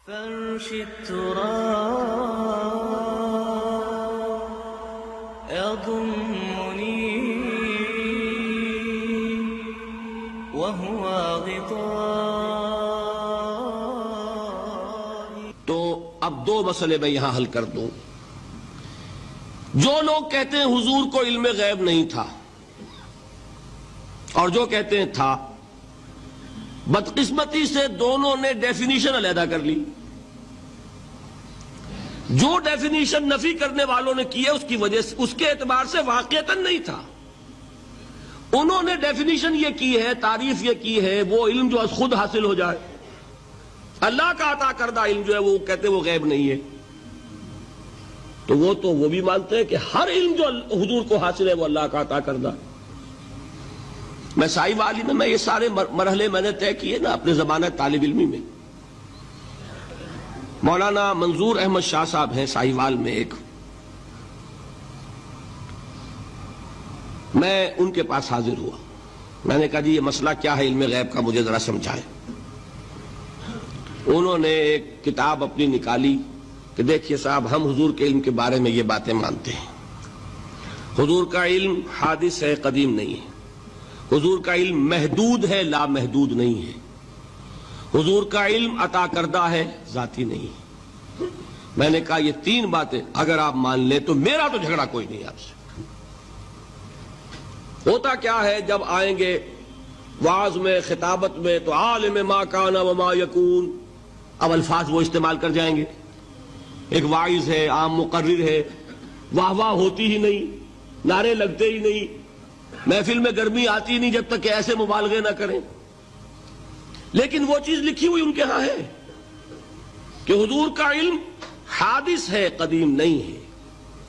فرش التراب يضمني وهو غطائي. تو اب دو مسئلے میں یہاں حل کر دوں. جو لوگ کہتے ہیں حضور کو علم غیب نہیں تھا اور جو کہتے ہیں تھا، بدقسمتی سے دونوں نے ڈیفینیشن علیحدہ کر لی. جو ڈیفینیشن نفی کرنے والوں نے کی ہے اس کی وجہ سے، اس کے اعتبار سے واقعتاً نہیں تھا. انہوں نے ڈیفینیشن یہ کی ہے، تعریف یہ کی ہے، وہ علم جو خود حاصل ہو جائے. اللہ کا عطا کردہ علم جو ہے وہ کہتے ہیں وہ غیب نہیں ہے. تو وہ بھی مانتے ہیں کہ ہر علم جو حضور کو حاصل ہے وہ اللہ کا عطا کردہ. میں سائی والی میں یہ سارے مرحلے میں نے طے کیے نا اپنے زمانہ طالب علمی میں. مولانا منظور احمد شاہ صاحب ہیں سائی وال میں ایک، میں ان کے پاس حاضر ہوا. میں نے کہا جی یہ مسئلہ کیا ہے علم غیب کا، مجھے ذرا سمجھائیں. انہوں نے ایک کتاب اپنی نکالی کہ دیکھیے صاحب، ہم حضور کے علم کے بارے میں یہ باتیں مانتے ہیں. حضور کا علم حادث ہے، قدیم نہیں ہے. حضور کا علم محدود ہے، لامحدود نہیں ہے. حضور کا علم عطا کردہ ہے، ذاتی نہیں ہے. میں نے کہا یہ تین باتیں اگر آپ مان لیں تو میرا تو جھگڑا کوئی نہیں آپ سے. ہوتا کیا ہے جب آئیں گے وعظ میں، خطابت میں، تو عالم ما کان وما یکون، اب الفاظ وہ استعمال کر جائیں گے. ایک واعظ ہے، عام مقرر ہے، واہ واہ ہوتی ہی نہیں، نعرے لگتے ہی نہیں، محفل میں گرمی آتی نہیں جب تک کہ ایسے مبالغے نہ کریں. لیکن وہ چیز لکھی ہوئی ان کے ہاں ہے کہ حضور کا علم حادث ہے، قدیم نہیں ہے.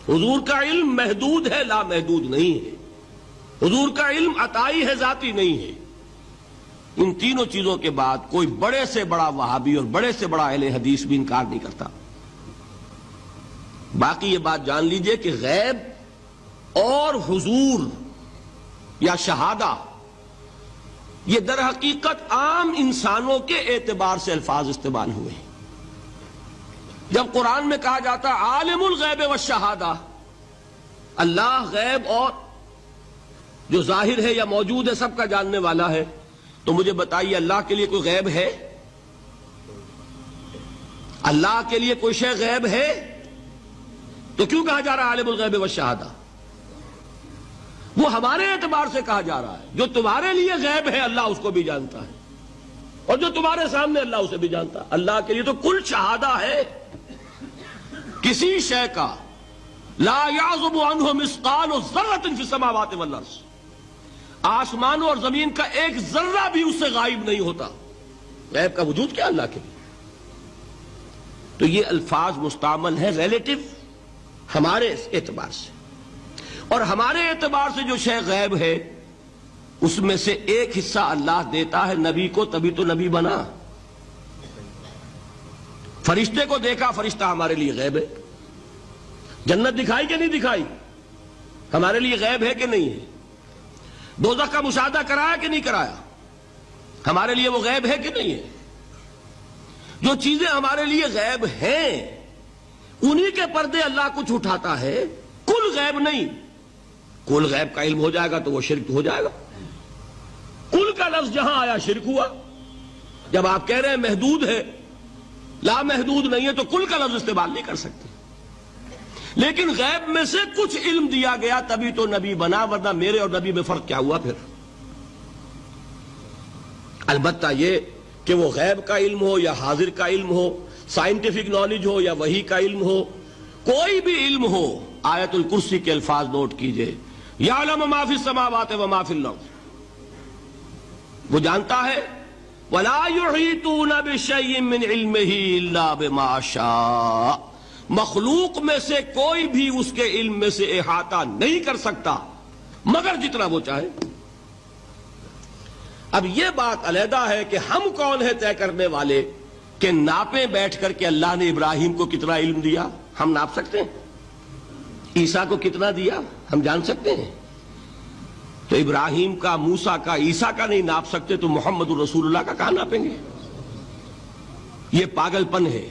حضور کا علم محدود ہے، لامحدود نہیں ہے. حضور کا علم عطائی ہے، ذاتی نہیں ہے. ان تینوں چیزوں کے بعد کوئی بڑے سے بڑا وہابی اور بڑے سے بڑا اہل حدیث بھی انکار نہیں کرتا. باقی یہ بات جان لیجئے کہ غیب اور حضور یا شہادہ یہ در حقیقت عام انسانوں کے اعتبار سے الفاظ استعمال ہوئے ہیں. جب قرآن میں کہا جاتا عالم الغیب والشہادہ، اللہ غیب اور جو ظاہر ہے یا موجود ہے سب کا جاننے والا ہے، تو مجھے بتائیے اللہ کے لیے کوئی غیب ہے؟ اللہ کے لیے کوئی شے غیب ہے؟ تو کیوں کہا جا رہا ہے عالم الغیب والشہادہ؟ وہ ہمارے اعتبار سے کہا جا رہا ہے. جو تمہارے لیے غیب ہے اللہ اس کو بھی جانتا ہے، اور جو تمہارے سامنے اللہ اسے بھی جانتا ہے. اللہ کے لیے تو کل شہادہ ہے. کسی شے کا لا یعزب عنہ مثقال ذرۃ فی السماوات والارض، آسمانوں اور زمین کا ایک ذرہ بھی اس سے غائب نہیں ہوتا. غیب کا وجود کیا اللہ کے لیے؟ تو یہ الفاظ مستعمل ہیں ریلیٹو ہمارے اعتبار سے، اور ہمارے اعتبار سے جو شے غیب ہے اس میں سے ایک حصہ اللہ دیتا ہے نبی کو، تبھی تو نبی بنا. فرشتے کو دیکھا، فرشتہ ہمارے لیے غیب ہے. جنت دکھائی کہ نہیں دکھائی، ہمارے لیے غیب ہے کہ نہیں ہے. دوزخ کا مشاہدہ کرایا کہ نہیں کرایا، ہمارے لیے وہ غیب ہے کہ نہیں ہے. جو چیزیں ہمارے لیے غیب ہیں انہی کے پردے اللہ کچھ اٹھاتا ہے، کل غیب نہیں. کل غیب کا علم ہو جائے گا تو وہ شرک ہو جائے گا. کل کا لفظ جہاں آیا شرک ہوا. جب آپ کہہ رہے ہیں محدود ہے، لا محدود نہیں ہے، تو کل کا لفظ استعمال نہیں کر سکتے. لیکن غیب میں سے کچھ علم دیا گیا تبھی تو نبی بنا، ورنہ میرے اور نبی میں فرق کیا ہوا پھر؟ البتہ یہ کہ وہ غیب کا علم ہو یا حاضر کا علم ہو، سائنٹیفک نالج ہو یا وحی کا علم ہو، کوئی بھی علم ہو، آیت الکرسی کے الفاظ نوٹ کیجئے، یعلم ما فی السماوات وما فی الارض، وہ جانتا ہے. ولا یحیطون بشیء من علمہ الا بما شاء، مخلوق میں سے کوئی بھی اس کے علم میں سے احاطہ نہیں کر سکتا مگر جتنا وہ چاہے. اب یہ بات علیحدہ ہے کہ ہم کون ہیں طے کرنے والے کہ ناپیں بیٹھ کر کہ اللہ نے ابراہیم کو کتنا علم دیا. ہم ناپ سکتے ہیں؟ عیسیٰ کو کتنا دیا ہم جان سکتے ہیں؟ تو ابراہیم کا، موسیٰ کا، عیسیٰ کا نہیں ناپ سکتے تو محمد الرسول اللہ کا کہاں ناپیں گے؟ یہ پاگل پن ہے،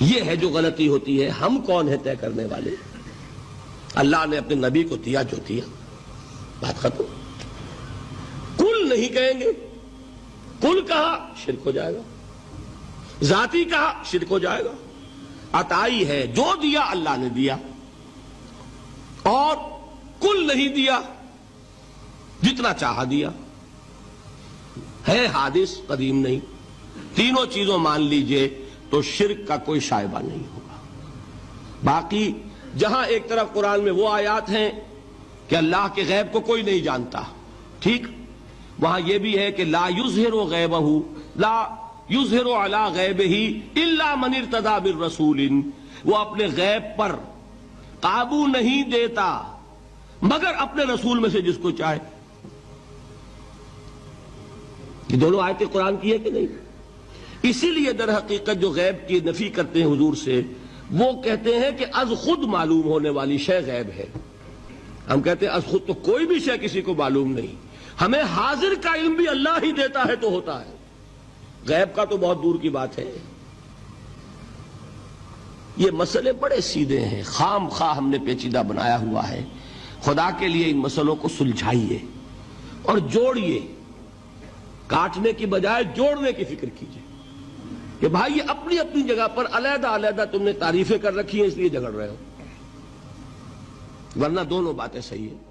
یہ ہے جو غلطی ہوتی ہے۔ ہم کون ہے طے کرنے والے؟ اللہ نے اپنے نبی کو دیا جو دیا، بات ختم۔ کل نہیں کہیں گے، کل کہا شرک ہو جائے گا، ذاتی کہا شرک ہو جائے گا۔ عطائی ہے، جو دیا اللہ نے دیا، اور کل نہیں دیا، جتنا چاہا دیا، ہے حادث قدیم نہیں۔ تینوں چیزوں مان لیجئے تو شرک کا کوئی شائبہ نہیں ہوگا۔ باقی جہاں ایک طرف قرآن میں وہ آیات ہیں کہ اللہ کے غیب کو کوئی نہیں جانتا، ٹھیک، وہاں یہ بھی ہے کہ لا یظہر غیبہ، لا یظہر علی غیبہ الا من ارتضی بالرسول، وہ اپنے غیب پر قابو نہیں دیتا مگر اپنے رسول میں سے جس کو چاہے۔ یہ دونوں آیتیں قرآن کی ہے کہ نہیں؟ اسی لیے در حقیقت جو غیب کی نفی کرتے ہیں حضور سے، وہ کہتے ہیں کہ از خود معلوم ہونے والی شے غیب ہے۔ ہم کہتے ہیں از خود تو کوئی بھی شے کسی کو معلوم نہیں، ہمیں حاضر کا علم بھی اللہ ہی دیتا ہے تو ہوتا ہے، غیب کا تو بہت دور کی بات ہے۔ یہ مسئلے بڑے سیدھے ہیں، خام خواہ ہم نے پیچیدہ بنایا ہوا ہے۔ خدا کے لیے ان مسئلوں کو سلجھائیے اور جوڑیے، کاٹنے کی بجائے جوڑنے کی فکر کیجیے کہ بھائی یہ اپنی اپنی جگہ پر علیحدہ علیحدہ تم نے تعریفیں کر رکھی ہیں اس لیے جھگڑ رہے ہو، ورنہ دونوں باتیں صحیح ہیں۔